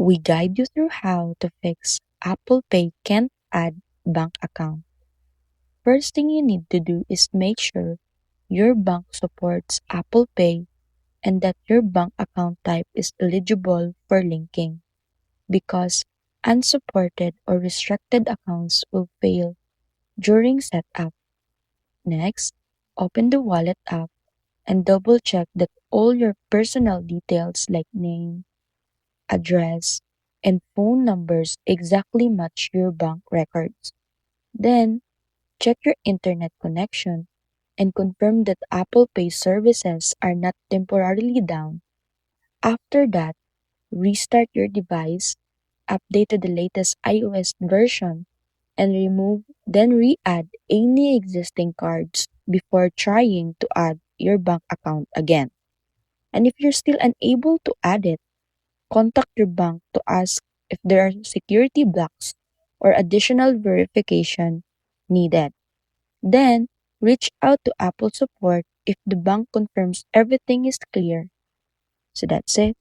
We guide you through how to fix Apple Pay can't add bank account. First thing you need to do is make sure your bank supports Apple Pay and that your bank account type is eligible for linking, because unsupported or restricted accounts will fail during setup. Next, open the wallet app and double check that all your personal details like name, address, and phone numbers exactly match your bank records. Then, check your internet connection and confirm that Apple Pay services are not temporarily down. After that, restart your device, update to the latest iOS version, and then re-add any existing cards before trying to add your bank account again. And if you're still unable to add it, contact your bank to ask if there are security blocks or additional verification needed. Then, reach out to Apple support if the bank confirms everything is clear. So that's it.